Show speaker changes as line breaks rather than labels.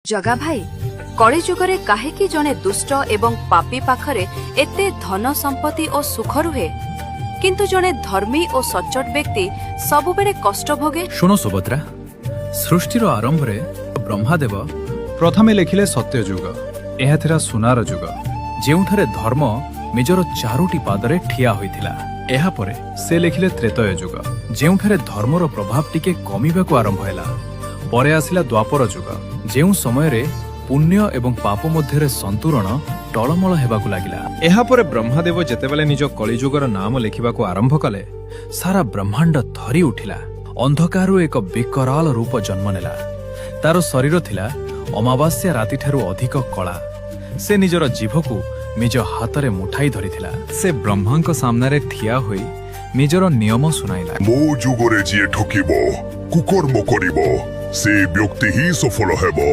जगा भाई कଳି जुगरे काहेकि जने दुष्ट एवं पापी पाखरे एते धन संपत्ति और सुख रुहे किंतु जने धर्मी और सच्चोट व्यक्ति सबुबेले कष्ट भोगे।
शुण सुभद्रा, सृष्टिर आरंभ रे ब्रह्मादेव प्रथमे लिखिले सत्य जुग। यह थिला सुनार जुग जेउठारे धर्म निजर चारोटी पादरे ठिया होइथिला। एहा परे से लिखिले त्रेतय जुग जेउठारे धर्मर प्रभाव टिके कमिबाकू आरंभ हैला। परे आसिला द्वापर जुग जेउ समय रे पुण्य एवं पाप मध्यरे संतुलन टलमल हेबाकू लागिला।
एहा परे ब्रह्मदेव जेतेबेले निज कलिजुगर नाम लेखिबाकू आरंभ कले
सारा ब्रह्मांड थरी उठिला। अंधकारु एक विकराल रूप जन्म नेला। तार शरीर थिला अमावास्या राति ठारू अधिक कला। से निजर जीभकू निज हातरे मुठाई धरिथिला। से ब्रह्मांक सामने ठिया होई निजर नियम सुनाइला।
मो जुगरे जिए ठकिबो कुकर्म करिबो से व्यक्ति ही सफल हेबो।